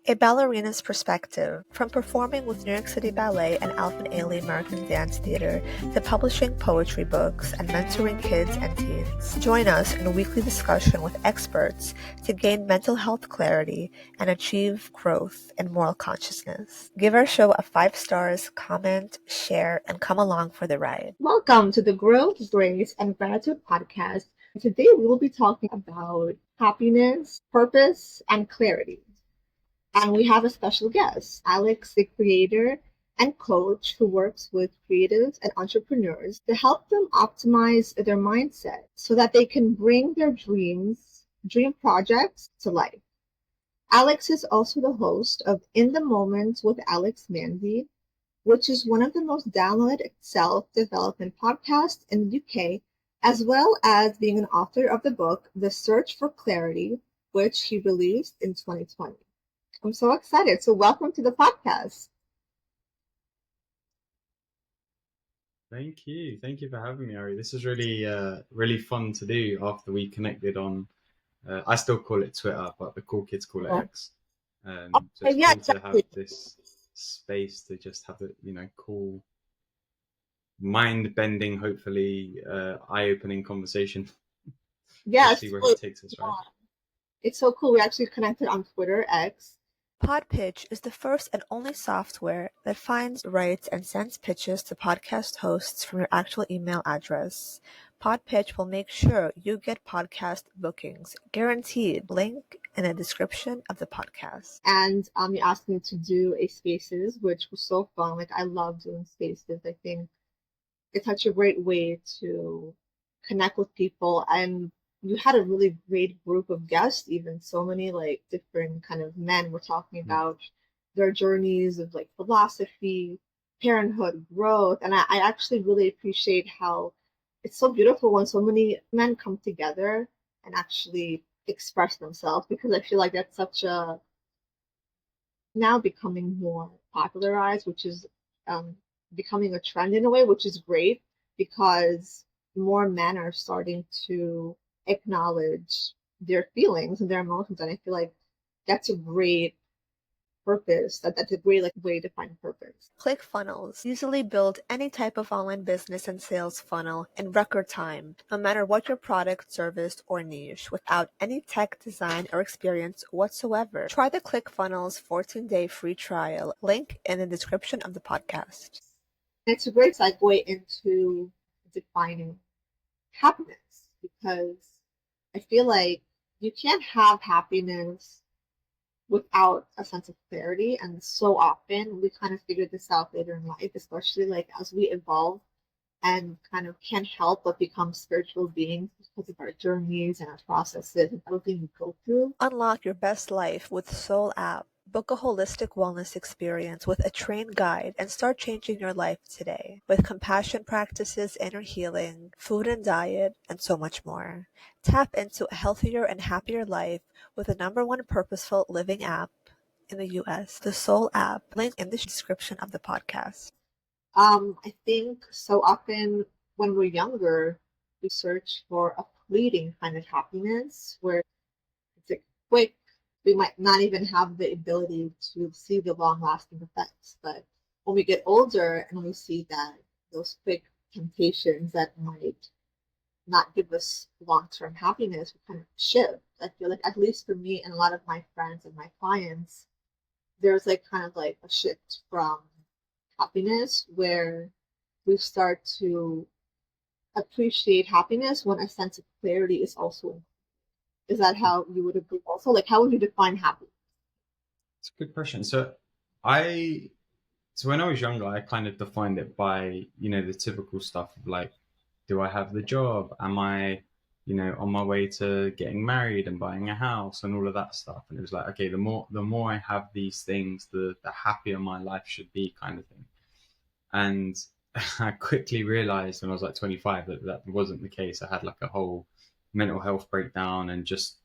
A ballerina's perspective, from performing with New York City Ballet and Alvin Ailey American Dance Theater to publishing poetry books and mentoring kids and teens. Join us in a weekly discussion with experts to gain mental health clarity and achieve growth and moral consciousness. Give our show a 5 stars, comment, share, and come along for the ride. Welcome to the Growth, Grace, and Gratitude podcast. Today we will be talking about happiness, purpose, and clarity. And we have a special guest, Alex, the creator and coach who works with creatives and entrepreneurs to help them optimize their mindset so that they can bring their dream projects to life. Alex is also the host of In the Moment with Alex Manzi, which is one of the most downloaded self-development podcasts in the UK, as well as being an author of the book, The Search for Clarity, which he released in 2020. I'm so excited. So welcome to the podcast. Thank you. Thank you for having me, Ari. This is really fun to do after we connected on, I still call it Twitter, but the cool kids call it X. So it's yeah, cool exactly. to have this space to just have a, cool, mind-bending, hopefully eye-opening conversation. Yes. See where it takes us, right? It's so cool. We actually connected on Twitter, X. Podpitch is the first and only software that finds, writes, and sends pitches to podcast hosts from your actual email address. Podpitch will make sure you get podcast bookings, guaranteed. Link in the description of the podcast. And you asked me to do a spaces, which was so fun. Like, I love doing spaces. I think it's such a great way to connect with people, and you had a really great group of guests, even so many like different kind of men were talking about their journeys of like philosophy, parenthood, growth. And I actually really appreciate how it's so beautiful when so many men come together and actually express themselves, because I feel like that's such a now becoming more popularized, which is becoming a trend in a way, which is great because more men are starting to acknowledge their feelings and their emotions, and I feel like that's a great purpose. That's a great way to find purpose. ClickFunnels easily build any type of online business and sales funnel in record time, no matter what your product, service, or niche, without any tech design or experience whatsoever. Try the ClickFunnels 14-day free trial, link in the description of the podcast. It's a great segue into defining happiness, because I feel like you can't have happiness without a sense of clarity, and so often we kind of figure this out later in life, especially like as we evolve and kind of can't help but become spiritual beings because of our journeys and our processes and everything we go through. Unlock your best life with Soul App. Book a holistic wellness experience with a trained guide and start changing your life today with compassion practices, inner healing, food and diet, and so much more. Tap into a healthier and happier life with the #1 purposeful living app in the US, the Soul App, link in the description of the podcast. I think so often when we're younger, we search for a fleeting kind of happiness where it's like quick. We might not even have the ability to see the long-lasting effects. But when we get older and we see that those quick temptations that might not give us long-term happiness, we kind of shift. I feel like, at least for me and a lot of my friends and my clients, there's like kind of like a shift from happiness where we start to appreciate happiness when a sense of clarity is also included. Is that how you would agree also? Like, how would you define happiness? It's a good question. So when I was younger, I kind of defined it by, the typical stuff of like, do I have the job? Am I, on my way to getting married and buying a house and all of that stuff? And it was like, okay, the more I have these things, the happier my life should be, kind of thing. And I quickly realized when I was like 25 that wasn't the case. I had like a whole mental health breakdown and just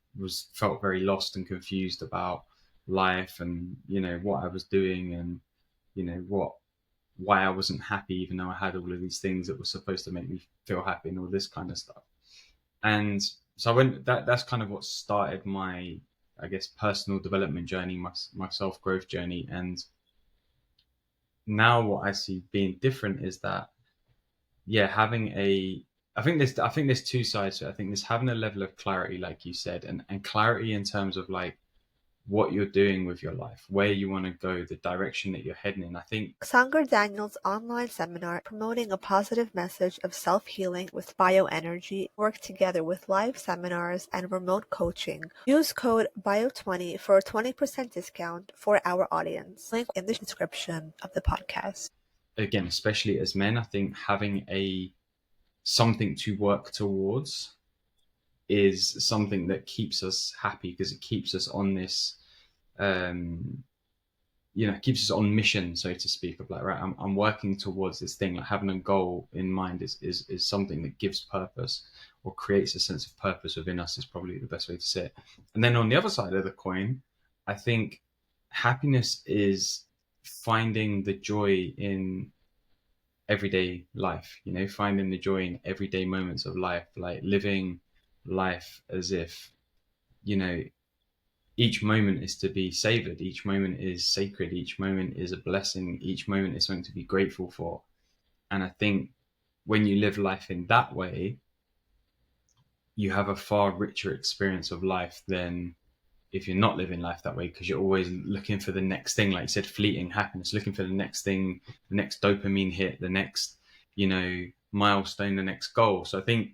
felt very lost and confused about life and, what I was doing and, why I wasn't happy, even though I had all of these things that were supposed to make me feel happy and all this kind of stuff. And so that's kind of what started my I guess, personal development journey, my self growth journey. And now what I see being different is that, yeah, having a, I think there's two sides to it. I think there's having a level of clarity, like you said, and clarity in terms of like what you're doing with your life, where you want to go, the direction that you're heading in. I think Sanger Daniel's online seminar promoting a positive message of self-healing with bioenergy work together with live seminars and remote coaching. Use code BIO20 for a 20% discount for our audience. Link in the description of the podcast. again, especially as men, I think having a something to work towards is something that keeps us happy, because it keeps us on this um keeps us on mission, so to speak, of like, right, I'm working towards this thing. Like having a goal in mind is something that gives purpose, or creates a sense of purpose within us, is probably the best way to say it. And then on the other side of the coin, I think happiness is finding the joy in everyday life, finding the joy in everyday moments of life, like living life as if, you know each moment is to be savored, each moment is sacred, each moment is a blessing, each moment is something to be grateful for. And I think when you live life in that way, you have a far richer experience of life than if you're not living life that way, because you're always looking for the next thing, like you said, fleeting happiness, looking for the next thing, the next dopamine hit, the next, milestone, the next goal. So I think,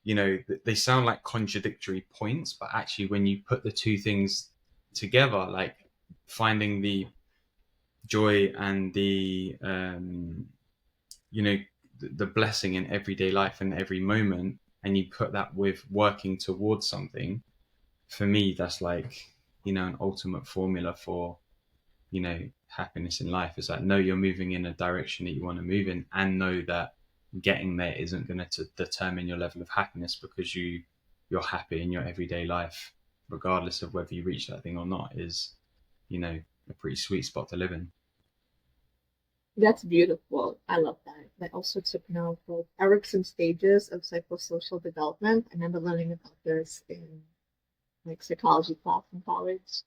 they sound like contradictory points, but actually when you put the two things together, like finding the joy and the blessing in everyday life and every moment, and you put that with working towards something, for me that's like, an ultimate formula for, happiness in life. Is like, know you're moving in a direction that you want to move in, and know that getting there isn't going to determine your level of happiness, because you're happy in your everyday life, regardless of whether you reach that thing or not, is, a pretty sweet spot to live in. That's beautiful. I love that. I also took note of Erickson's stages of psychosocial development. I remember learning about this in like psychology class in college.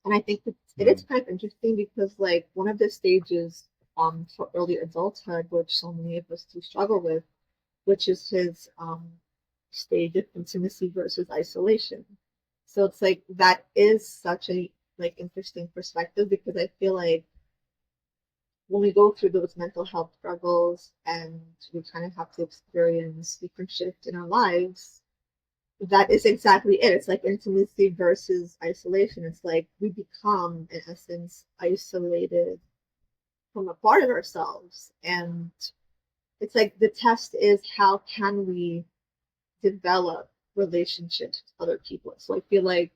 And I think that it is Mm. kind of interesting because like one of the stages for early adulthood, which so many of us do struggle with, which is his stage of intimacy versus isolation. So it's like that is such a like interesting perspective, because I feel like when we go through those mental health struggles and we kind of have to experience different shifts in our lives, that is exactly it. It's like intimacy versus isolation. It's like we become, in essence, isolated from a part of ourselves. And it's like the test is, how can we develop relationships with other people? So I feel like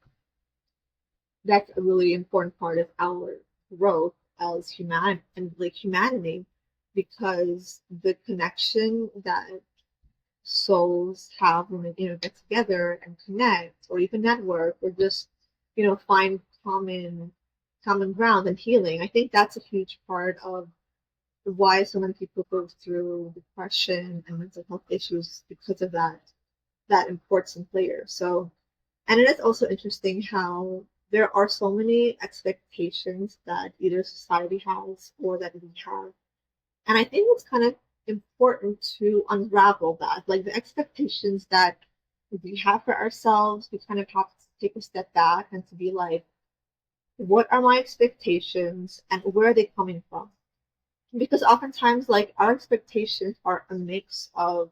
that's a really important part of our growth as human and like humanity, because the connection that souls have when they get together and connect, or even network, or just find common ground and healing. I think that's a huge part of why so many people go through depression and mental health issues, because of that important layer. So, and it is also interesting how there are so many expectations that either society has or that we have. And I think it's kind of important to unravel that. Like the expectations that we have for ourselves, we kind of have to take a step back and to be like, what are my expectations and where are they coming from? Because oftentimes, like, our expectations are a mix of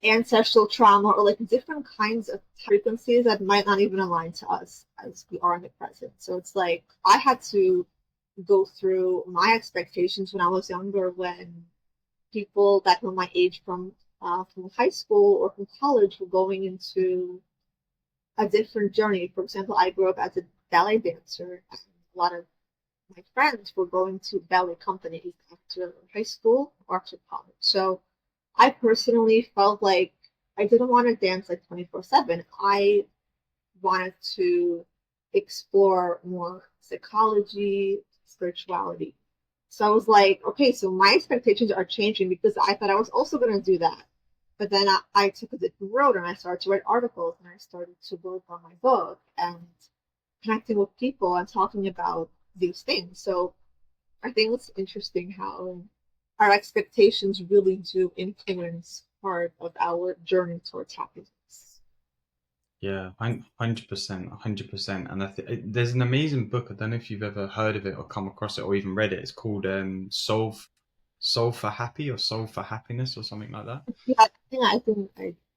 ancestral trauma or like different kinds of frequencies that might not even align to us as we are in the present. So it's like I had to go through my expectations when I was younger, when people that were my age from high school or from college were going into a different journey. For example, I grew up as a ballet dancer, and a lot of my friends were going to ballet companies after high school or after college. So I personally felt like I didn't want to dance like 24/7. I wanted to explore more psychology, spirituality. So I was like, okay, so my expectations are changing, because I thought I was also going to do that. But then I took a different road and I started to write articles and I started to work on my book and connecting with people and talking about these things. So I think it's interesting how our expectations really do influence part of our journey towards happiness. Yeah, 100%, 100%. And there's an amazing book. I don't know if you've ever heard of it or come across it or even read it. It's called Solve for Happy or Solve for Happiness or something like that. Yeah,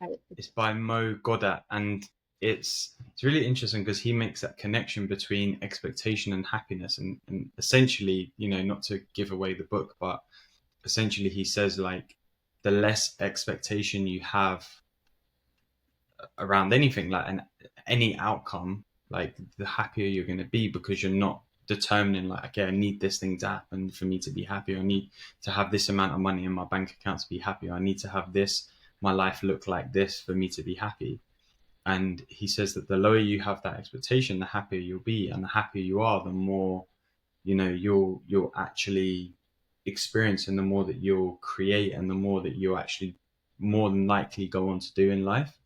I It's by Mo Goddard, and it's really interesting because he makes that connection between expectation and happiness, and essentially, not to give away the book, but essentially he says like the less expectation you have around anything, like any outcome, like the happier you're going to be, because you're not determining like, okay, I need this thing to happen for me to be happy. I need to have this amount of money in my bank account to be happy. I need to have this, my life look like this for me to be happy. And he says that the lower you have that expectation, the happier you'll be, and the happier you are, the more you'll actually experience, and the more that you'll create, and the more that you'll actually more than likely go on to do in life.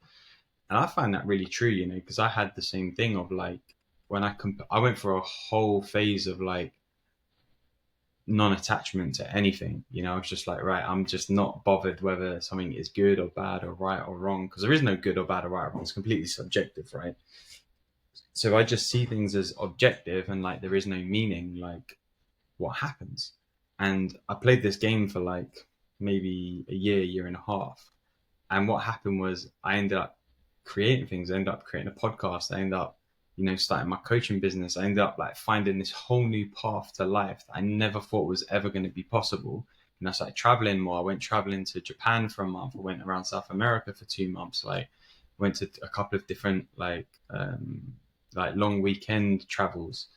And I find that really true, because I had the same thing of like when I went for a whole phase of like non-attachment to anything. I was just like, right, I'm just not bothered whether something is good or bad or right or wrong, because there is no good or bad or right or wrong. It's completely subjective, right? So I just see things as objective, and like there is no meaning, like what happens. And I played this game for like maybe a year and a half. And what happened was I ended up creating things. I ended up creating a podcast. I ended up, starting my coaching business. I ended up like finding this whole new path to life that I never thought was ever going to be possible. And I started traveling more. I went traveling to Japan for a month. I went around South America for 2 months. Like went to a couple of different like long weekend travels.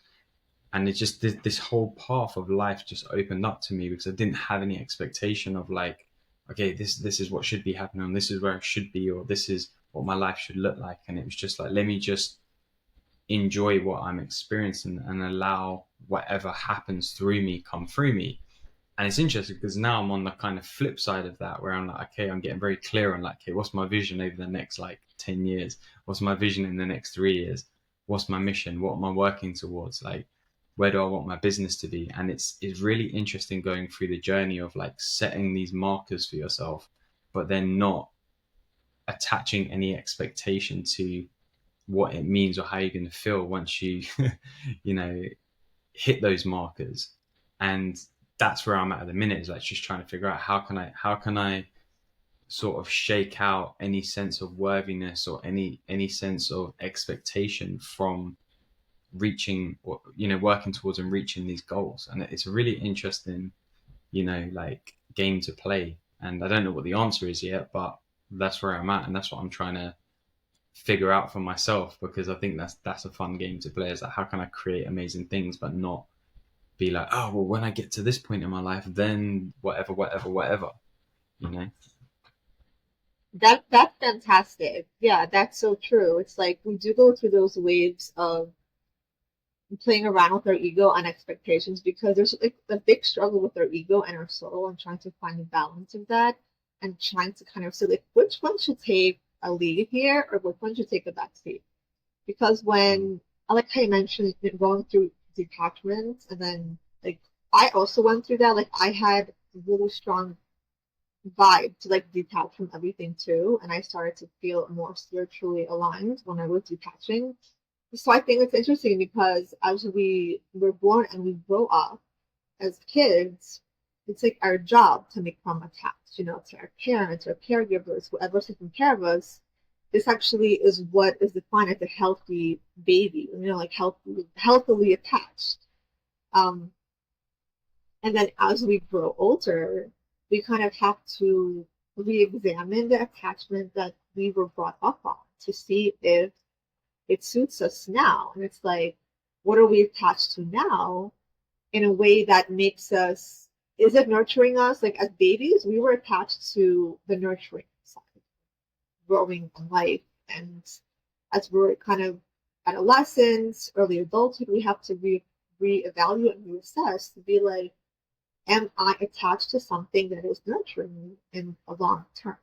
And it's just this whole path of life just opened up to me because I didn't have any expectation of like, okay, this is what should be happening, this is where I should be, or this is what my life should look like. And it was just like, let me just enjoy what I'm experiencing and allow whatever happens through me come through me. And it's interesting because now I'm on the kind of flip side of that, where I'm like, okay, I'm getting very clear on like, okay, what's my vision over the next like 10 years? What's my vision in the next 3 years? What's my mission? What am I working towards? Like, where do I want my business to be? And it's really interesting going through the journey of like setting these markers for yourself, but then not attaching any expectation to what it means or how you're going to feel once you, you know, hit those markers. And that's where I'm at the minute, is like just trying to figure out how can I sort of shake out any sense of worthiness or any sense of expectation from reaching, or working towards and reaching these goals. And it's a really interesting like game to play, and I don't know what the answer is yet, but that's where I'm at, and that's what I'm trying to figure out for myself, because I think that's a fun game to play, is like how can I create amazing things but not be like, oh well, when I get to this point in my life, then whatever. That's fantastic. Yeah, that's so true. It's like we do go through those waves of playing around with our ego and expectations, because there's like a big struggle with our ego and our soul and trying to find a balance of that, and trying to kind of say like which one should take a lead here or which one should take a back seat. Because when I like how you mentioned going through detachment, and then like I also went through that. Like I had a really strong vibe to like detach from everything too, and I started to feel more spiritually aligned when I was detaching. So I think it's interesting because as we were born and we grow up as kids, it's like our job to become attached, to our parents, our caregivers, whoever's taking care of us. This actually is what is defined as a healthy baby, like healthily attached. Um, and then as we grow older, we kind of have to re-examine the attachment that we were brought up on to see if it suits us now. And it's like, what are we attached to now in a way that makes us, is it nurturing us? Like as babies, we were attached to the nurturing side, growing in life. And as we're kind of adolescents, early adulthood, we have to reevaluate and reassess to be like, am I attached to something that is nurturing me in a long term?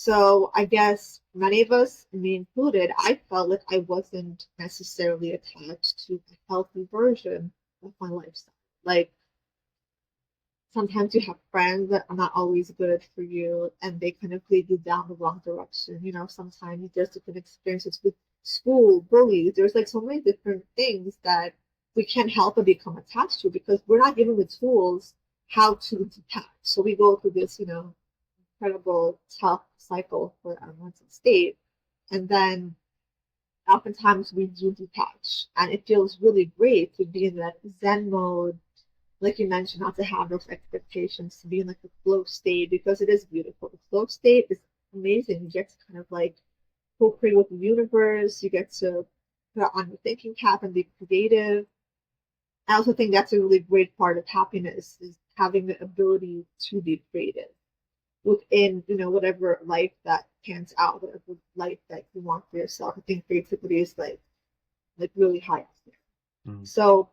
So I guess many of us, me included, I felt like I wasn't necessarily attached to a healthy version of my lifestyle. Like sometimes you have friends that are not always good for you and they kind of lead you down the wrong direction. You know, sometimes there's different experiences with school, bullies. There's like so many different things that we can't help but become attached to because we're not given the tools how to detach. So we go through this, incredible tough cycle for our mental state. And then oftentimes we do detach. And it feels really great to be in that Zen mode, like you mentioned, not to have those expectations, to be in like the flow state because it is beautiful. The flow state is amazing. You get to kind of like co-create with the universe. You get to put on your thinking cap and be creative. I also think that's a really great part of happiness is having the ability to be creative within, whatever life that pans out, whatever life that you want for yourself. I think creativity is like really high up there. Mm. So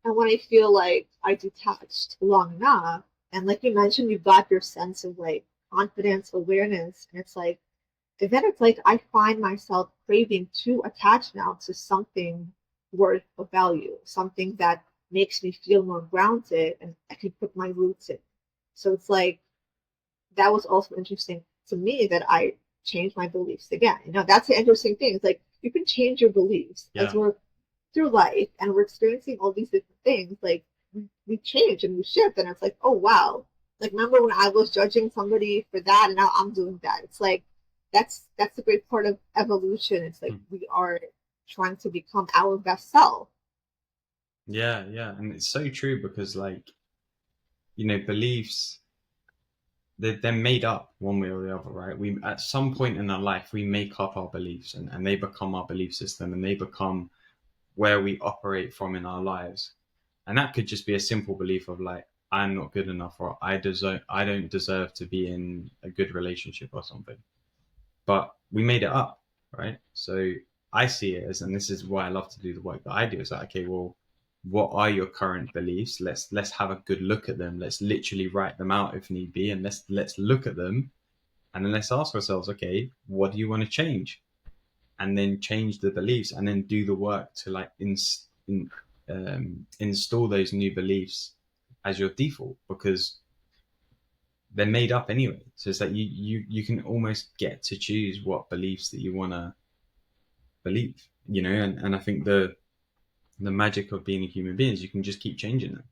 and when I feel like I detached long enough, and like you mentioned, you've got your sense of like confidence, awareness, and it's like, and then it's like I find myself craving to attach now to something worth of value, something that makes me feel more grounded and I can put my roots in. So it's like that was also interesting to me that I changed my beliefs again. That's the interesting thing. It's like you can change your beliefs as Yeah. we're through life and we're experiencing all these different things. Like we change and we shift, and it's like, oh wow. Like remember when I was judging somebody for that, and now I'm doing that. It's like that's a great part of evolution. It's like Mm. we are trying to become our best self. Yeah, yeah. And it's so true because like, beliefs, they're made up one way or the other, right? We at some point in our life we make up our beliefs and they become our belief system and they become where we operate from in our lives. And that could just be a simple belief of like, I'm not good enough or I don't deserve to be in a good relationship or something. But we made it up, right? So I see it as, and this is why I love to do the work that I do, is like, okay, well, what are your current beliefs? Let's have a good look at them. Let's literally write them out if need be, and let's look at them, and then let's ask ourselves, okay, what do you want to change? And then change the beliefs, and then do the work to like install those new beliefs as your default because they're made up anyway. So it's like you can almost get to choose what beliefs that you want to believe, and I think the magic of being a human being is you can just keep changing them.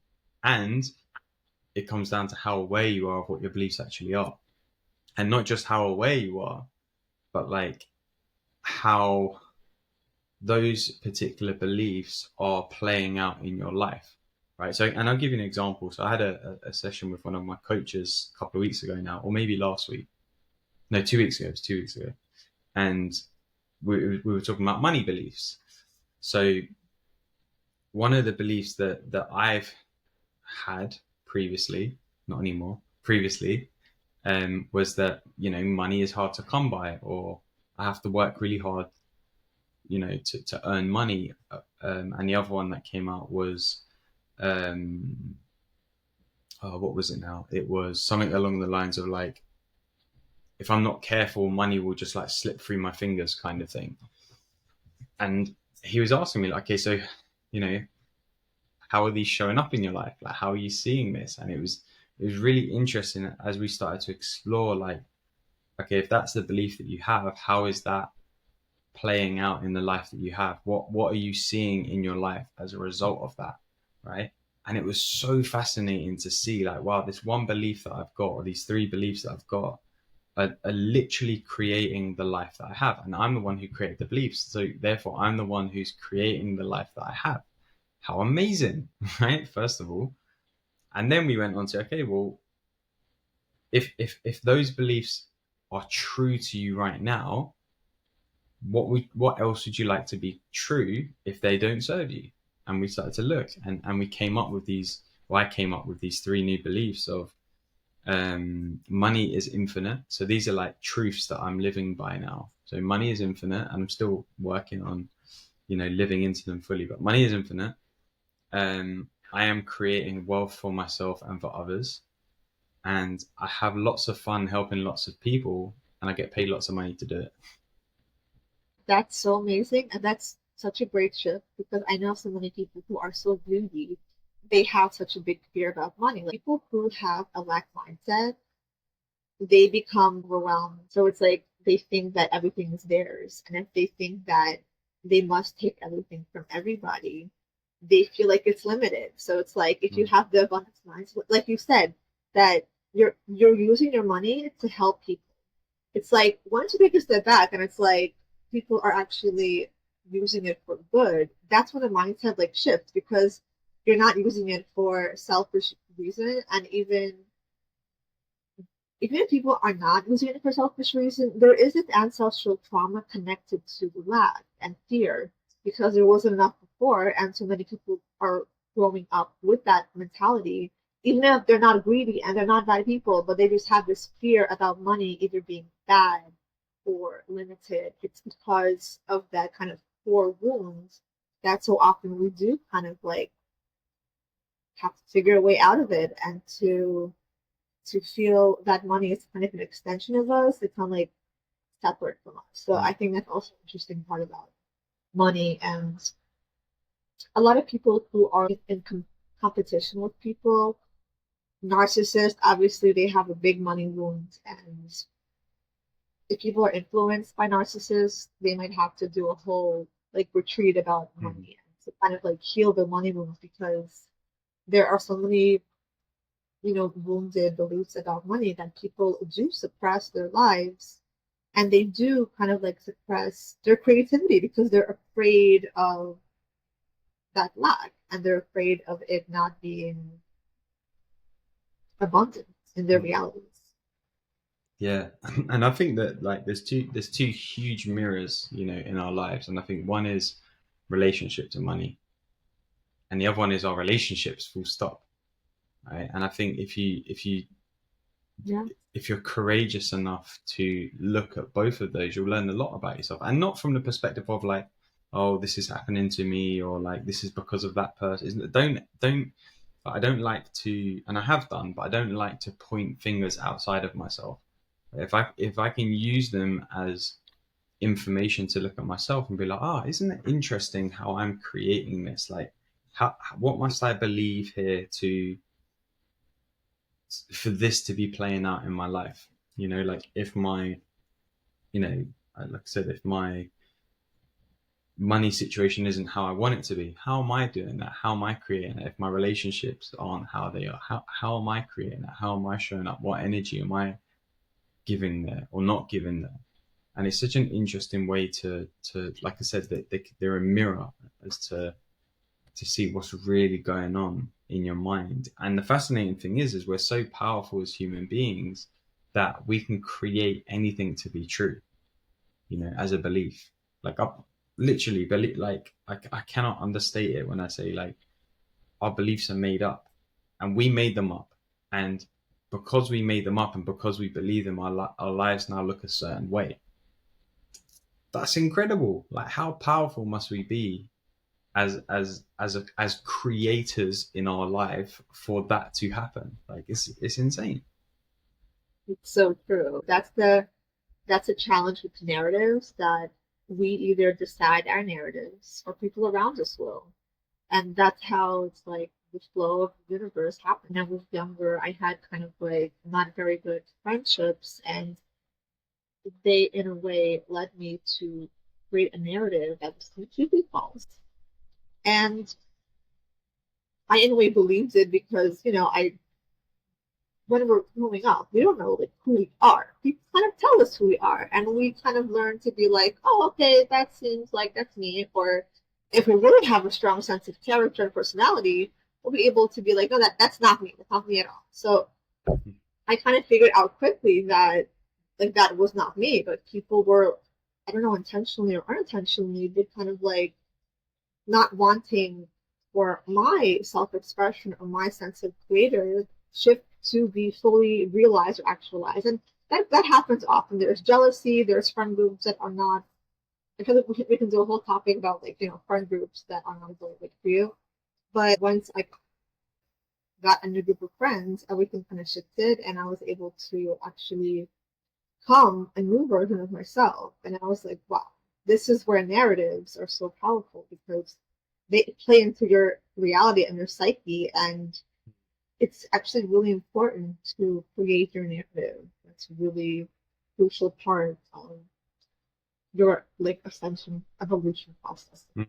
And it comes down to how aware you are of what your beliefs actually are. And not just how aware you are, but like how those particular beliefs are playing out in your life. Right. So, and I'll give you an example. So I had a session with one of my coaches a couple of weeks ago now, or maybe last week. No, 2 weeks ago. It was 2 weeks ago. And we were talking about money beliefs. So one of the beliefs that I've had previously, not anymore, previously, was that, money is hard to come by, or I have to work really hard, to earn money. And the other one that came out was, what was it now? It was something along the lines of like, if I'm not careful, money will just like slip through my fingers kind of thing. And he was asking me like, okay, so, you know, how are these showing up in your life? Like, how are you seeing this? And it was really interesting as we started to explore, like, okay, if that's the belief that you have, how is that playing out in the life that you have? What are you seeing in your life as a result of that? Right. And it was so fascinating to see, like, wow, this one belief that I've got, or these three beliefs that I've got, are literally creating the life that I have. And I'm the one who created the beliefs. So therefore, I'm the one who's creating the life that I have. How amazing, right? First of all. And then we went on to, okay, well, if those beliefs are true to you right now, what else would you like to be true if they don't serve you? And we started to look, and we came up with these. Well, I came up with these three new beliefs of money is infinite. So these are like truths that I'm living by now. So money is infinite, and I'm still working on, living into them fully. But money is infinite. I am creating wealth for myself and for others, and I have lots of fun helping lots of people. and I get paid lots of money to do it. That's so amazing. And that's such a great shift because I know so many people who are so greedy. They have such a big fear about money. Like people who have a lack mindset, they become overwhelmed. So it's like they think that everything is theirs. And if they think that they must take everything from everybody, they feel like it's limited. So it's like if you Mm. have the abundance mindset, like you said, that you're using your money to help people. It's like once you take a step back and it's like people are actually using it for good, that's when the mindset like shifts because you're not using it for selfish reason. And even if people are not using it for selfish reason, there is this ancestral trauma connected to lack and fear because there wasn't enough before, and so many people are growing up with that mentality, even if they're not greedy and they're not bad people, but they just have this fear about money either being bad or limited. It's because of that kind of core wounds that so often we do kind of like have to figure a way out of it and to feel that money is kind of an extension of us. It's not like separate from us. So Mm. I think that's also an interesting part about money. And a lot of people who are in competition with people, narcissists, obviously they have a big money wound. And if people are influenced by narcissists, they might have to do a whole like retreat about Mm. money and to kind of like heal the money wounds because there are so many wounded beliefs about money that people do suppress their lives and they do kind of like suppress their creativity because they're afraid of that lack and they're afraid of it not being abundant in their Mm. realities. Yeah, and I think that like there's two huge mirrors, in our lives, and I think one is relationship to money, and the other one is our relationships, full stop. Right? And I think Yeah. if you're courageous enough to look at both of those, you'll learn a lot about yourself, and not from the perspective of like, oh, this is happening to me, or like this is because of that person. Don't. I don't like to, and I have done, but I don't like to point fingers outside of myself. If I can use them as information to look at myself and be like, isn't it interesting how I'm creating this? Like, what must I believe here to for this to be playing out in my life? Like if my, like I said, if my money situation isn't how I want it to be, how am I doing that? How am I creating it? If my relationships aren't how they are, how am I creating that? How am I showing up? What energy am I giving there or not giving there? And it's such an interesting way to like I said, that they're a mirror as to see what's really going on in your mind. And the fascinating thing is we're so powerful as human beings that we can create anything to be true, as a belief. Like I literally believe, like I cannot understate it when I say like our beliefs are made up and we made them up. And because we made them up and because we believe them, our lives now look a certain way. That's incredible. Like how powerful must we be as creators in our life for that to happen? Like it's insane. It's so true. That's a challenge with narratives that we either decide our narratives or people around us will. And that's how it's like the flow of the universe happened. When I was younger, I had kind of like not very good friendships, and they, in a way, led me to create a narrative that was completely false. And I, in a way, believed it because, when we're growing up, we don't know like who we are. People kind of tell us who we are, and we kind of learn to be like, oh, okay, that seems like that's me. Or if we really have a strong sense of character and personality, we'll be able to be like, no, that's not me. That's not me at all. So I kind of figured out quickly that like that was not me, but people were, I don't know, intentionally or unintentionally, they kind of like not wanting for my self-expression or my sense of creatorship to be fully realized or actualized. And that happens often. There's jealousy, there's friend groups that are not, I feel like we can do a whole topic about like, friend groups that are not really good for you. But once I got a new group of friends, everything kind of shifted and I was able to actually become a new version of myself. And I was like, wow, this is where narratives are so powerful, because they play into your reality and your psyche. And it's actually really important to create your narrative. That's a really crucial part of your like ascension evolution process. Mm.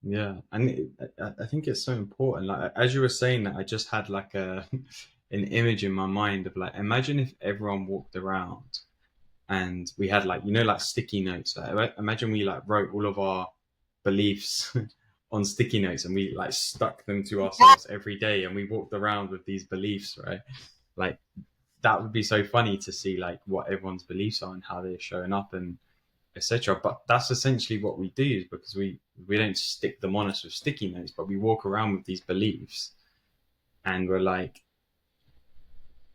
Yeah, and I think it's so important. Like as you were saying that, I just had like a an image in my mind of like, imagine if everyone walked around and we had like, you know, like sticky notes. Like, imagine we like wrote all of our beliefs on sticky notes and we like stuck them to ourselves every day and we walked around with these beliefs, right? Like that would be so funny to see like what everyone's beliefs are and how they're showing up and etc. But that's essentially what we do, is because we don't stick them on us with sticky notes, but we walk around with these beliefs and we're like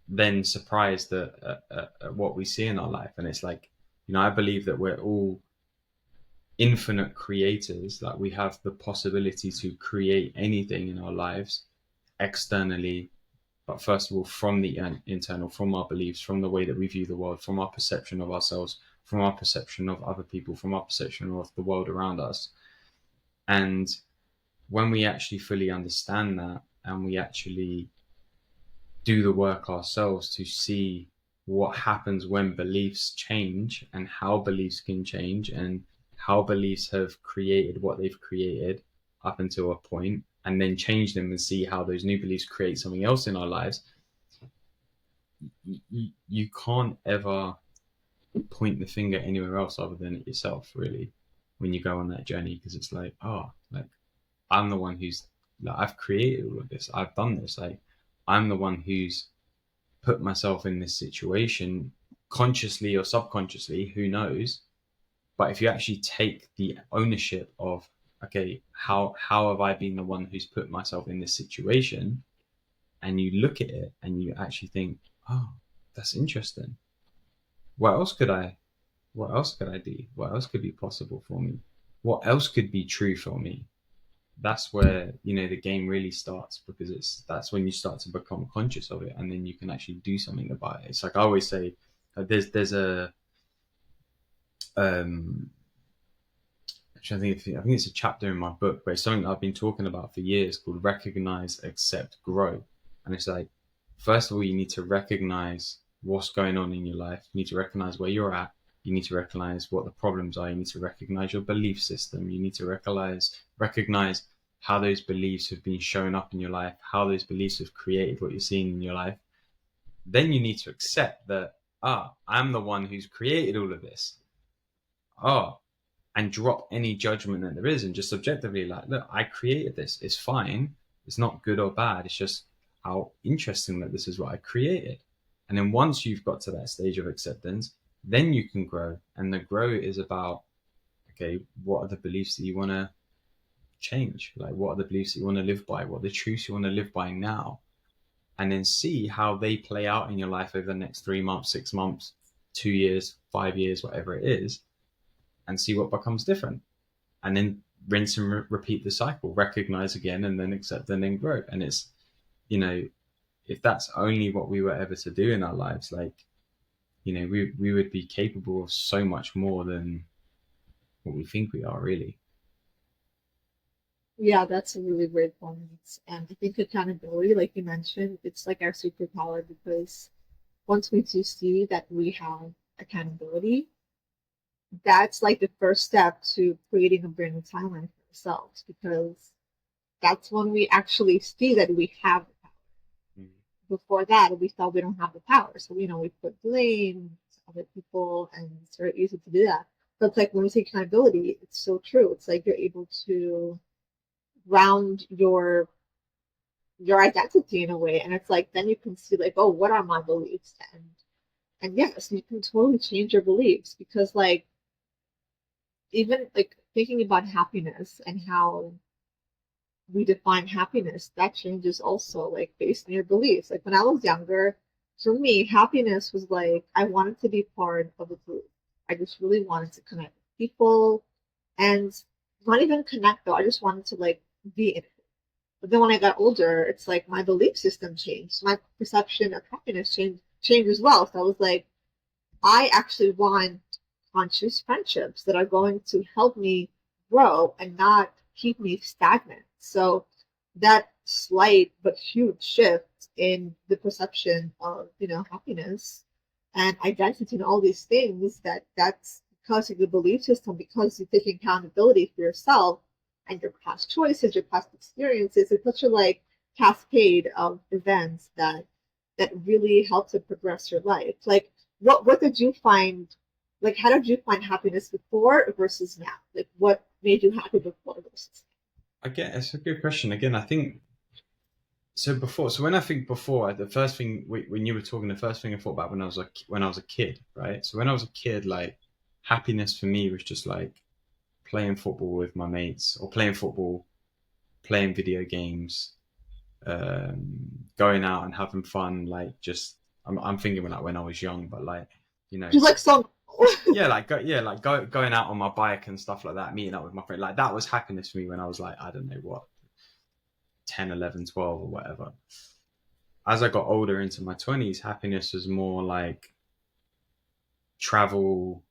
then surprised at what we see in our life. And it's like, you know, I believe that we're all infinite creators, like we have the possibility to create anything in our lives externally, but first of all from the internal, from our beliefs, from the way that we view the world, from our perception of ourselves, from our perception of other people, from our perception of the world around us. And when we actually fully understand that and we actually do the work ourselves to see what happens when beliefs change and how beliefs can change and how beliefs have created what they've created up until a point, and then change them and see how those new beliefs create something else in our lives, you can't ever point the finger anywhere else other than at yourself, really, when you go on that journey, because it's like, oh, like I'm the one who's like, I've created all of this, I've done this, like I'm the one who's put myself in this situation, consciously or subconsciously, who knows. But if you actually take the ownership of, okay, how have I been the one who's put myself in this situation, and you look at it and you actually think, oh, that's interesting, what else could I do, what else could be possible for me, what else could be true for me? That's where, you know, the game really starts, because that's when you start to become conscious of it, and then you can actually do something about it. It's like I always say, there's a actually I think it's a chapter in my book, but it's something that I've been talking about for years, called recognize, accept, grow. And it's like, first of all, you need to recognize what's going on in your life. You need to recognize where you're at. You need to recognize what the problems are. You need to recognize your belief system. You need to recognize how those beliefs have been showing up in your life, how those beliefs have created what you're seeing in your life. Then you need to accept that, I'm the one who's created all of this. And drop any judgment that there is, and just subjectively, like, look, I created this. It's fine. It's not good or bad. It's just how interesting that this is what I created. And then once you've got to that stage of acceptance, then you can grow. And the grow is about, okay, what are the beliefs that you want to change? Like, what are the beliefs that you want to live by? What are the truths you want to live by now? And then see how they play out in your life over the next 3 months, 6 months, 2 years, 5 years, whatever it is, and see what becomes different. And then rinse and repeat the cycle, recognize again, and then accept, and then grow. And it's, you know, if that's only what we were ever to do in our lives, like, you know, we would be capable of so much more than what we think we are, really. Yeah, that's a really great point. And I think accountability, like you mentioned, it's like our superpower, because once we do see that we have accountability, that's like the first step to creating a brand new timeline for ourselves, because that's when we actually see that we have the power. Before that, we thought we don't have the power. So, you know, we put blame to other people, and it's very easy to do that. But it's like when we take accountability, it's so true. It's like you're able to ground your identity in a way. And it's like then you can see like, oh, what are my beliefs? And yes, you can totally change your beliefs, because like even like thinking about happiness and how we define happiness, that changes also, like based on your beliefs. Like when I was younger, for me, happiness was like I wanted to be part of a group. I just really wanted to connect with people, and not even connect though. I just wanted to like be in it. But then when I got older, it's like my belief system changed. My perception of happiness changed as well. So I was like, I actually want conscious friendships that are going to help me grow and not keep me stagnant. So that slight but huge shift in the perception of, happiness and identity and all these things, that's because of your belief system, because you're taking accountability for yourself and your past choices, your past experiences. It's such a like cascade of events that really helps to progress your life. Like what did you find, like how did you find happiness before versus now? Like what made you happy before versus Again, it's a good question. Again, I think so. Before, so when I think before, the first thing when you were talking, the first thing I thought about when I was a kid, right? So when I was a kid, like happiness for me was just like playing football with my mates, or playing football, playing video games, going out and having fun. Like just, I'm thinking like when I was young, but like, you know, you like song? yeah, going out on my bike and stuff like that, meeting up with my friend, like that was happiness for me when I was like, I don't know what, 10, 11, 12 or whatever. As I got older into my 20s, happiness was more like travel,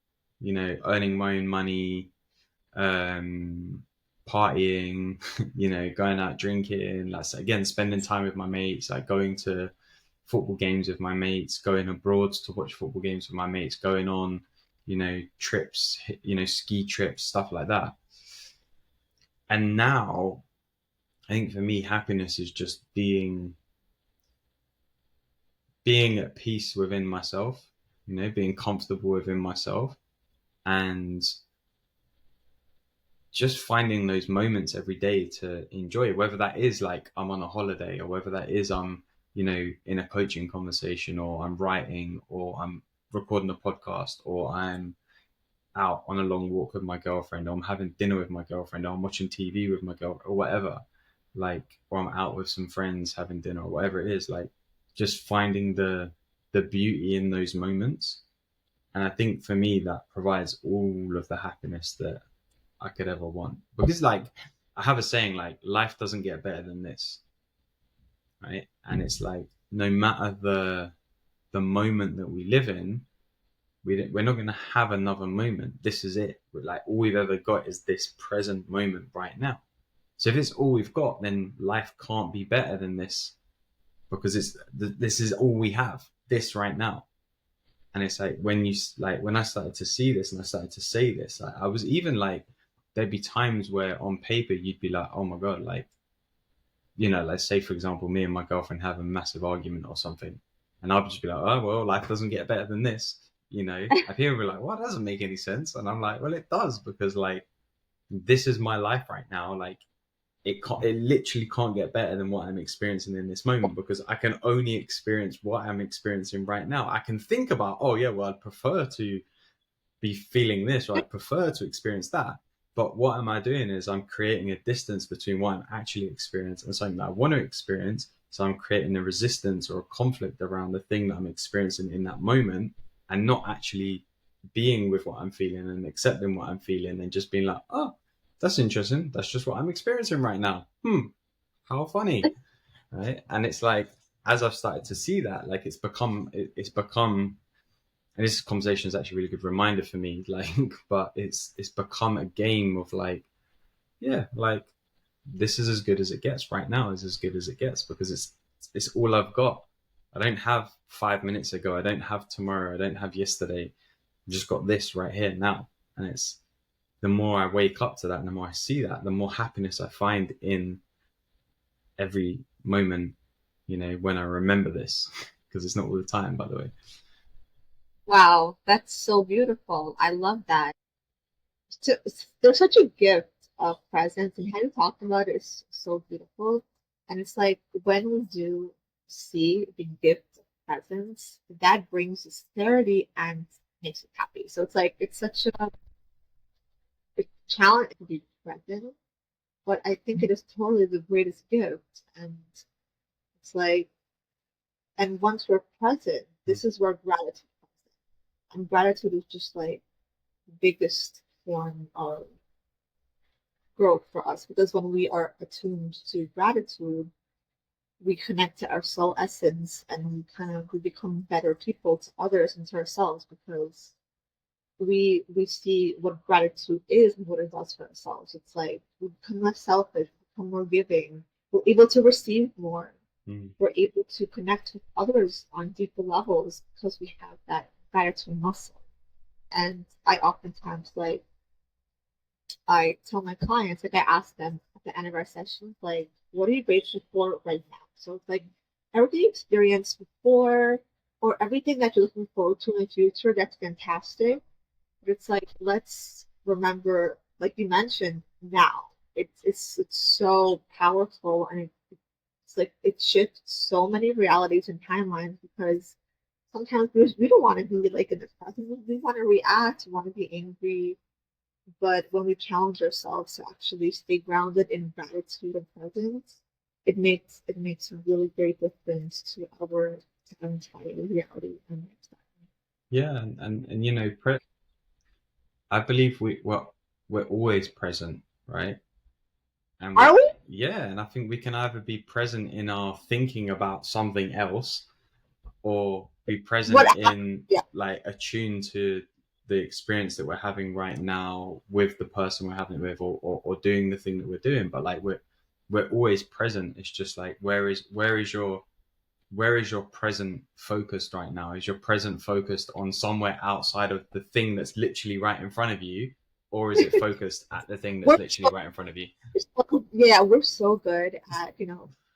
earning my own money, um, partying, going out drinking, like again, spending time with my mates, like going to football games with my mates, going abroad to watch football games with my mates, going on, trips, ski trips, stuff like that. And now I think for me, happiness is just being at peace within myself, being comfortable within myself, and just finding those moments every day to enjoy, whether that is like I'm on a holiday, or whether that is I'm, in a coaching conversation, or I'm writing, or I'm recording a podcast, or I'm out on a long walk with my girlfriend, or I'm having dinner with my girlfriend, or I'm watching TV with my girl, or whatever, like, or I'm out with some friends having dinner, or whatever it is, like just finding the beauty in those moments. And I think for me that provides all of the happiness that I could ever want. Because like I have a saying, like life doesn't get better than this, right? And it's like no matter the moment that we live in, we're not going to have another moment. This is it. We're like all we've ever got is this present moment right now. So if it's all we've got, then life can't be better than this, because this is all we have. This right now. And it's like when I started to see this and I started to say this, like, I was even like, there'd be times where on paper you'd be like, oh my god, like, let's say for example, me and my girlfriend have a massive argument or something, and I'll just be like, oh well, life doesn't get better than this. And people be like, well, that doesn't make any sense, and I'm like, well, it does, because like this is my life right now. Like it literally can't get better than what I'm experiencing in this moment, because I can only experience what I'm experiencing right now. I can think about, oh yeah, well, I'd prefer to be feeling this, or I'd prefer to experience that. But what am I doing is I'm creating a distance between what I'm actually experiencing and something that I want to experience. So I'm creating a resistance or a conflict around the thing that I'm experiencing in that moment, and not actually being with what I'm feeling and accepting what I'm feeling, and just being like, oh, that's interesting. That's just what I'm experiencing right now. How funny. Right. And it's like, as I've started to see that, like it's become, and this conversation is actually a really good reminder for me, like, but it's become a game of like, yeah, like this is as good as it gets right now, is as good as it gets, because it's all I've got. I don't have 5 minutes ago, I don't have tomorrow, I don't have yesterday. I've just got this right here now. And it's, the more I wake up to that and the more I see that, the more happiness I find in every moment, when I remember this, because it's not all the time, by the way. Wow, that's so beautiful. I love that. So, there's such a gift of presence, and how you talk about it is so beautiful. And it's like when we do see the gift of presence, that brings us clarity and makes us happy. So it's like it's such a challenge to be present, but I think it is totally the greatest gift. And it's like, and once we're present, this is where gratitude comes in. And gratitude is just like the biggest form of growth for us, because when we are attuned to gratitude, we connect to our soul essence, and we become better people to others and to ourselves, because we see what gratitude is and what it does for ourselves. It's like we become less selfish, become more giving, we're able to receive more, Mm. we're able to connect with others on deeper levels because we have that gratitude muscle. And I oftentimes, like, I tell my clients, like, I ask them at the end of our sessions, like, what are you grateful for right now? So it's like everything you experienced before or everything that you're looking forward to in the future, that's fantastic. But it's like, let's remember, like you mentioned, now. It's so powerful, and it's like it shifts so many realities and timelines, because sometimes we don't want to be like in the present. We want to react, we want to be angry, but when we challenge ourselves to actually stay grounded in gratitude and presence, it makes a really great difference to our entire reality and lifestyle. Yeah, and you know, I believe we're always present, right? And Are we, we? yeah, and I think we can either be present in our thinking about something else, or be What? present in, Yeah. like, attuned to the experience that we're having right now with the person we're having it with, or doing the thing that we're doing. But like we're always present. It's just like, where is your present focused right now? Is your present focused on somewhere outside of the thing that's literally right in front of you, or is it focused at the thing that's We're literally so, right in front of you? yeah, we're so good at,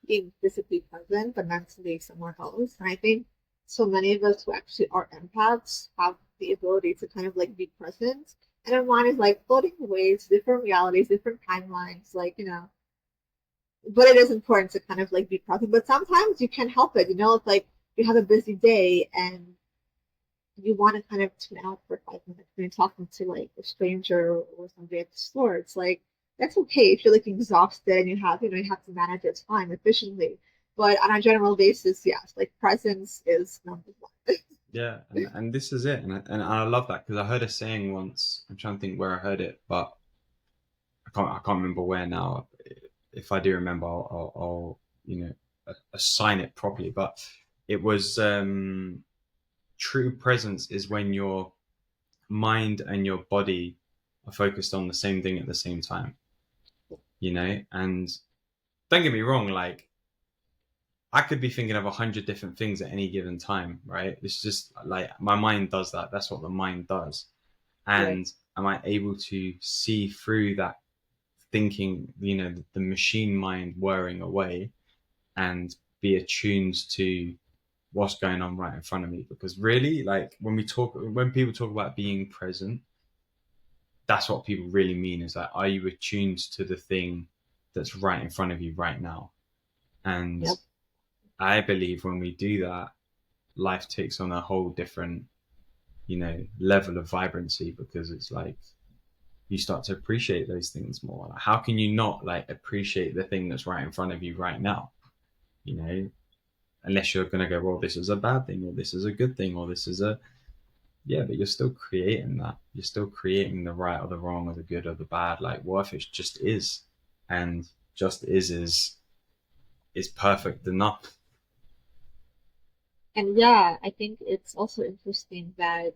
being physically present, but mentally somewhere else. And I think so many of us who actually are empaths have the ability to kind of like be present. And our mind is like floating away to different realities, different timelines, like, but it is important to kind of like be present. But sometimes you can't help it, it's like you have a busy day and you want to kind of tune out for 5 minutes when you're talking to like a stranger or somebody at the store. It's like that's okay if you're like exhausted and you have to manage your time efficiently. But on a general basis, yes, like presence is number one. Yeah, and this is it, and I love that, because I heard a saying once. I'm trying to think where I heard it, but I can't remember where now. If I do remember, I'll assign it properly. But it was, true presence is when your mind and your body are focused on the same thing at the same time. And don't get me wrong, like, I could be thinking of 100 different things at any given time, right? It's just like my mind does that. That's what the mind does. Right. And am I able to see through that thinking, the machine mind whirring away, and be attuned to what's going on right in front of me? Because really, like, when people talk about being present, that's what people really mean, is that, are you attuned to the thing that's right in front of you right now? And Yep. I believe when we do that, life takes on a whole different, level of vibrancy, because it's like you start to appreciate those things more. Like, how can you not, like, appreciate the thing that's right in front of you right now? You know, unless you're gonna go, well, this is a bad thing, or this is a good thing, or this is a, yeah, but you're still creating that. You're still creating the right or the wrong or the good or the bad. Like, what if it just is, and just is perfect enough? And yeah, I think it's also interesting that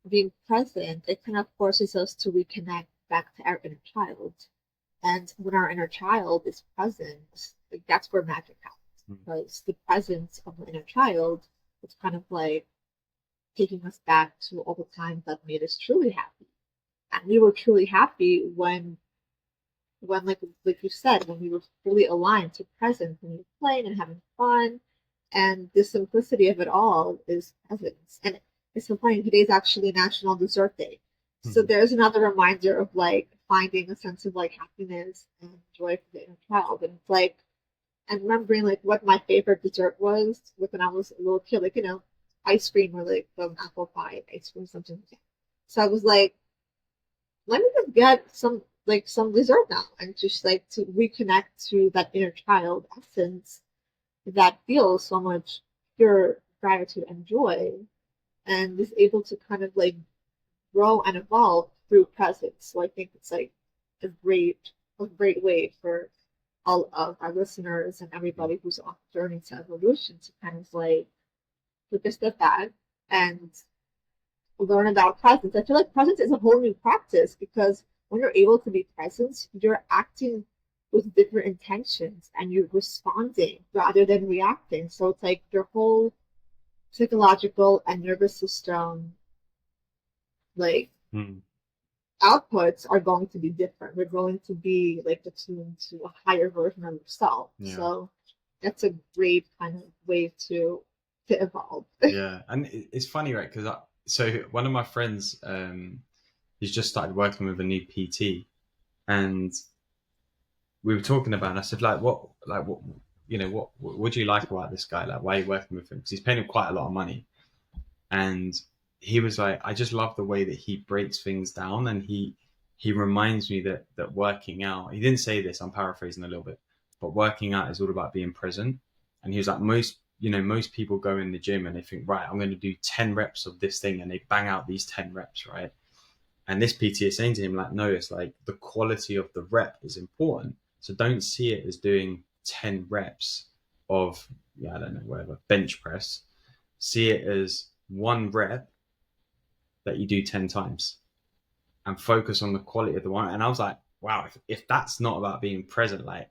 being present, it kind of forces us to reconnect back to our inner child. And when our inner child is present, like that's where magic happens. Because the presence of the inner child is kind of like taking us back to all the times that made us truly happy. And we were truly happy when like you said, when we were fully aligned to presence, when we were playing and having fun. And the simplicity of it all is presence. And it's so funny, today's actually National Dessert Day. So Mhm. there's another reminder of like finding a sense of like happiness and joy for the inner child. And it's like, and remembering like what my favorite dessert was when I was a little kid, like, ice cream, or like apple pie ice cream, something like that. So I was like, let me just get some dessert now, and just like to reconnect to that inner child essence that feels so much pure gratitude and joy, and is able to kind of like grow and evolve through presence. So I think it's like a great way for all of our listeners and everybody who's on the journey to evolution to kind of like take a step back and learn about presence. I feel like presence is a whole new practice because when you're able to be present, you're acting with different intentions and you're responding rather than reacting. So it's like your whole psychological and nervous system, like Mm. outputs are going to be different. We're going to be like attuned to a higher version of yourself. Yeah. So that's a great kind of way to evolve. Yeah, and it's funny, right? Because so one of my friends, he's just started working with a new PT, and we were talking about. And I said, what, what do you like about this guy? Like, why are you working with him? Because he's paying him quite a lot of money, and he was like, I just love the way that he breaks things down, and he reminds me that working out. He didn't say this. I'm paraphrasing a little bit, but working out is all about being present. And he was like, most people go in the gym and they think, right, I'm going to do 10 reps of this thing, and they bang out these 10 reps, right? And this PT is saying to him, like, no, it's like the quality of the rep is important. So don't see it as doing 10 reps of, I don't know, whatever, bench press. See it as one rep that you do 10 times and focus on the quality of the one. And I was like, wow, if that's not about being present, like,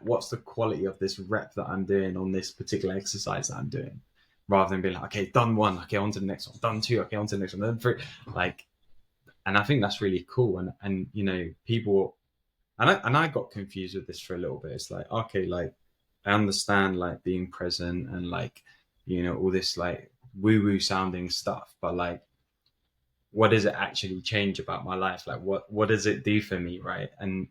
what's the quality of this rep that I'm doing on this particular exercise that I'm doing? Rather than being like, okay, done one, okay, on to the next one, done two, okay, on to the next one, then three. Like, and I think that's really cool. And people, and I got confused with this for a little bit. It's like, okay, like, I understand like being present and like, all this like woo-woo sounding stuff, but like, what does it actually change about my life? Like, what does it do for me, right? And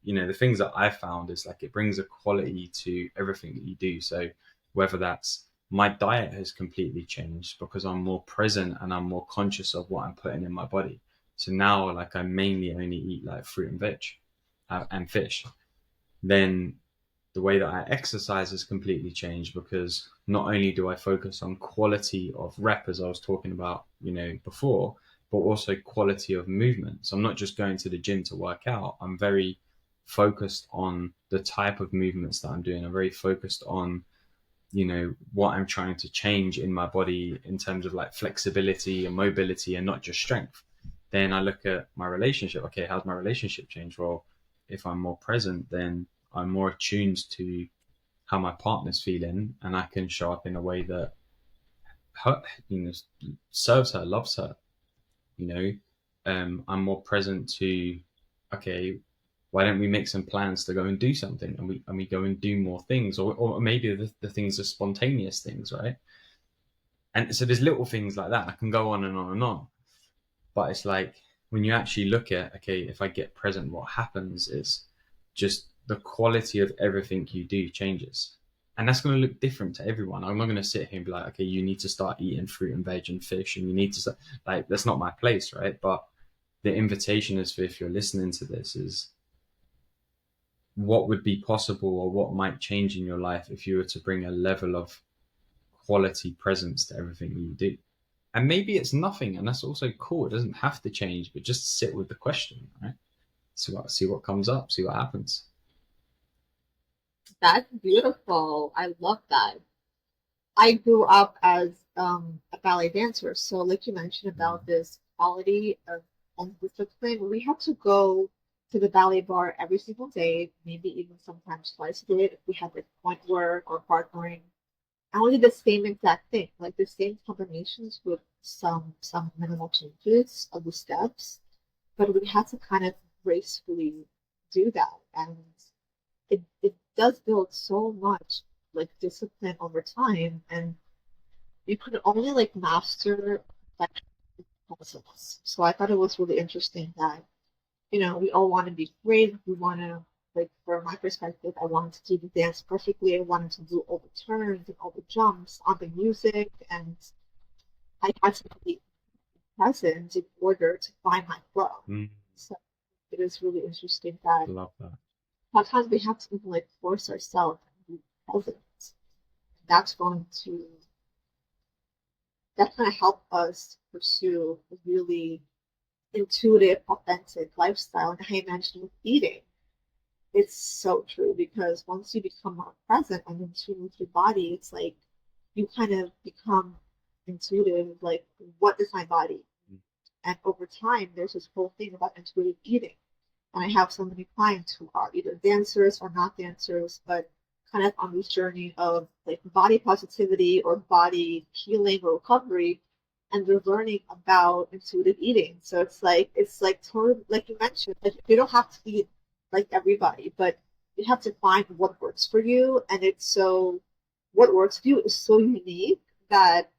the things that I found is like it brings a quality to everything that you do. So whether that's my diet has completely changed because I'm more present and I'm more conscious of what I'm putting in my body. So now like I mainly only eat like fruit and veg and fish. Then the way that I exercise has completely changed because not only do I focus on quality of rep, as I was talking about, before, but also quality of movement. So I'm not just going to the gym to work out. I'm very focused on the type of movements that I'm doing. I'm very focused on, what I'm trying to change in my body in terms of like flexibility and mobility and not just strength. Then I look at my relationship. Okay, how's my relationship changed? Well, if I'm more present, then I'm more attuned to how my partner's feeling, and I can show up in a way that her, serves her, loves her. I'm more present to, okay, why don't we make some plans to go and do something, and we go and do more things, or maybe the things are spontaneous things, right? And so there's little things like that. I can go on and on and on, but it's like when you actually look at, okay, if I get present, what happens is just the quality of everything you do changes. And that's going to look different to everyone. I'm not going to sit here and be like, okay, you need to start eating fruit and veg and fish, and you need to start, like, that's not my place, right? But the invitation is for, if you're listening to this, is what would be possible or what might change in your life if you were to bring a level of quality presence to everything you do. And maybe it's nothing, and that's also cool. It doesn't have to change, but just sit with the question, right? See what comes up, see what happens. That's beautiful. I love that. I grew up as a ballet dancer, so like you mentioned about this quality of and discipline, we had to go to the ballet bar every single day, maybe even sometimes twice a day if we had like point work or partnering. And we did the same exact thing, like the same combinations with some minimal changes of the steps, but we had to kind of gracefully do that, and it does build so much like discipline over time, and you could only like master that process. So I thought it was really interesting that, we all want to be great. We want to, like, from my perspective, I wanted to do the dance perfectly. I wanted to do all the turns and all the jumps on the music, and I had to be present in order to find my flow. Mm. So it is really interesting that Love that. sometimes we have to even like force ourselves to be present. That's going to that's going to help us pursue a really intuitive, authentic lifestyle. And how you mentioned with eating, it's so true, because once you become more present and in tune with your body, it's like you kind of become intuitive, like, what is my body? And over time, there's this whole thing about intuitive eating. And I have so many clients who are either dancers or not dancers, but kind of on this journey of like body positivity or body healing or recovery, and they're learning about intuitive eating. So it's like totally like you mentioned, like you don't have to eat like everybody, but you have to find what works for you. And it's so what works for you is so unique that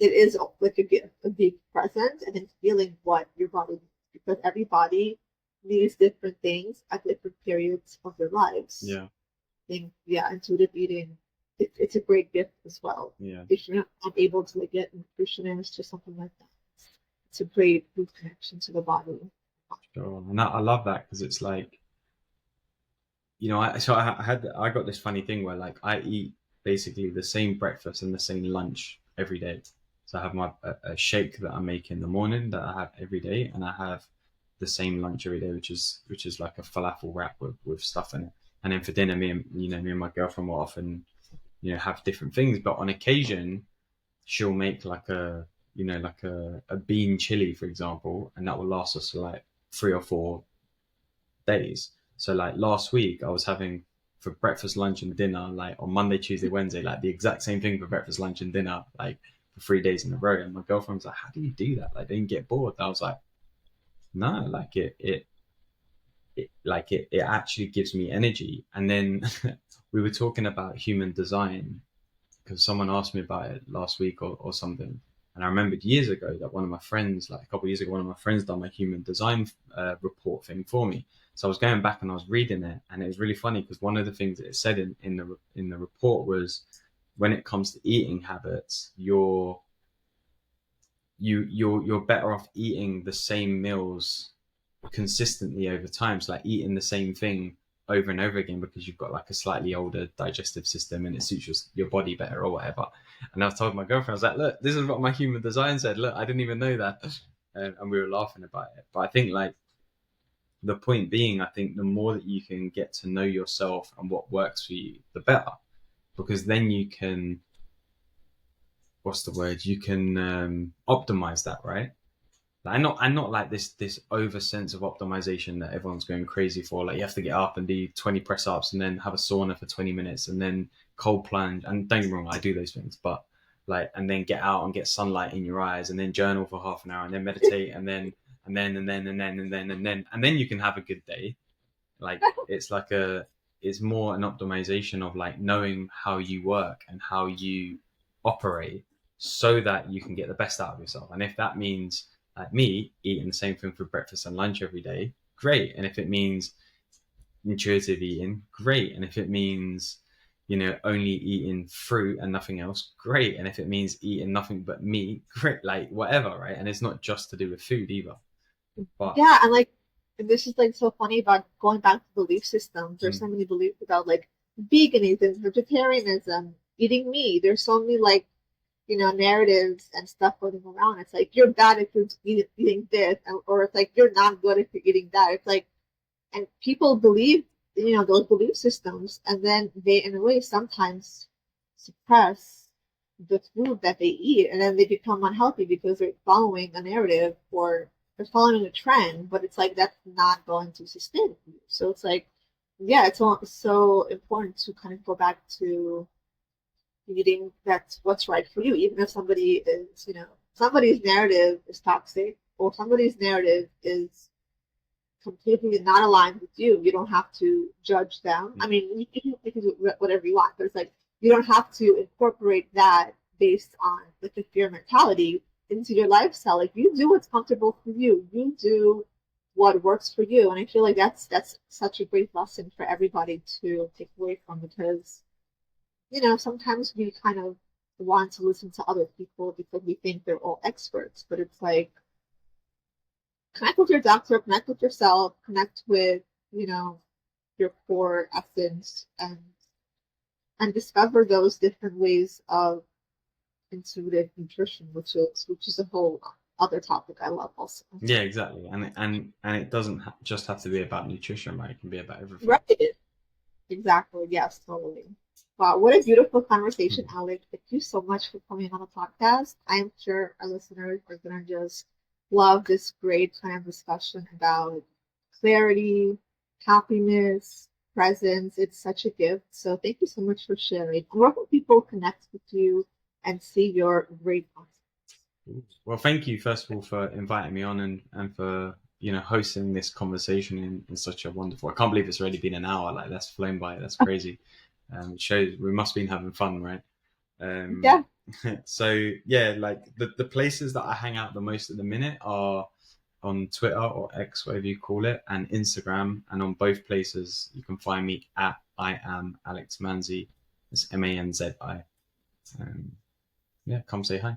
it is like a gift of being present and then feeling what your body needs, because every body needs different things at different periods of their lives. Yeah. And yeah, intuitive eating, it's a great gift as well. Yeah. If you're not able to like get a nutritionist or something like that, it's a great good connection to the body. Sure. And I love that, because it's like, I got this funny thing where like I eat basically the same breakfast and the same lunch every day. So I have a shake that I make in the morning that I have every day, and I have the same lunch every day, which is like a falafel wrap with stuff in it. And then for dinner, me and my girlfriend will often have different things, but on occasion she'll make like a bean chili, for example, and that will last us for like 3 or 4 days. So like last week I was having for breakfast, lunch, and dinner, like on Monday, Tuesday, Wednesday, like the exact same thing for breakfast, lunch, and dinner, like for 3 days in a row. And my girlfriend was like, "How do you do that? Like, didn't get bored?" I was like, "No, like it actually gives me energy." And then we were talking about human design, because someone asked me about it last week or something. And I remembered years ago that one of my friends, like a couple of years ago, one of my friends done my human design report thing for me. So I was going back and I was reading it, and it was really funny, because one of the things that it said in the report was, when it comes to eating habits, you're better off eating the same meals consistently over time. So like eating the same thing over and over again, because you've got like a slightly older digestive system and it suits your body better or whatever. And I told my girlfriend, I was like, "Look, this is what my human design said. Look, I didn't even know that." And we were laughing about it. But I think like the point being, I think the more that you can get to know yourself and what works for you, the better, because then you can, what's the word? You can optimize that, right? Like, I'm not like this over sense of optimization that everyone's going crazy for. Like you have to get up and do 20 press ups and then have a sauna for 20 minutes and then cold plunge. And don't get me wrong, I do those things, but like, and then get out and get sunlight in your eyes and then journal for half an hour and then meditate and then you can have a good day. Like it's more an optimization of like knowing how you work and how you operate, so that you can get the best out of yourself. And if that means, like me, eating the same thing for breakfast and lunch every day, great. And if it means intuitive eating, great. And if it means only eating fruit and nothing else, great. And if it means eating nothing but meat, great. Like whatever, right? And it's not just to do with food either. But Yeah, and like, and this is like so funny about going back to belief systems. There's mm, so many beliefs about like veganism, vegetarianism, eating meat. There's so many like, narratives and stuff floating around. It's like you're bad if you're eating this, or it's like you're not good if you're eating that. It's like, and people believe, those belief systems, and then they, in a way, sometimes suppress the food that they eat, and then they become unhealthy because they're following a narrative or they're following a trend. But it's like that's not going to sustain you. So it's like, yeah, it's so important to kind of go back to eating that's what's right for you, even if somebody is, somebody's narrative is toxic or somebody's narrative is completely not aligned with you. You don't have to judge them. I mean, you can do whatever you want, but it's like you don't have to incorporate that based on like the fear mentality into your lifestyle. Like you do what's comfortable for you. You do what works for you. And I feel like that's such a great lesson for everybody to take away from, because sometimes we kind of want to listen to other people because we think they're all experts, but it's like connect with your doctor, connect with yourself, connect with, your core essence, and discover those different ways of intuitive nutrition, which is a whole other topic I love also. Yeah, exactly. And it doesn't just have to be about nutrition, right? It can be about everything. Right. Exactly. Yes, totally. Wow, what a beautiful conversation, Hmm. Alex. Thank you so much for coming on the podcast. I'm sure our listeners are gonna just love this great kind of discussion about clarity, happiness, presence. It's such a gift. So thank you so much for sharing. Where can people connect with you and see your great content? Well, thank you first of all for inviting me on and for hosting this conversation in such a wonderful. I can't believe it's already been an hour. Like that's flown by. That's crazy. It shows we must have been having fun, right? Um, Yeah. so yeah, like the places that I hang out the most at the minute are on Twitter or X, whatever you call it, and Instagram. And on both places, you can find me at I am Alex Manzi. It's Manzi. Yeah, come say hi.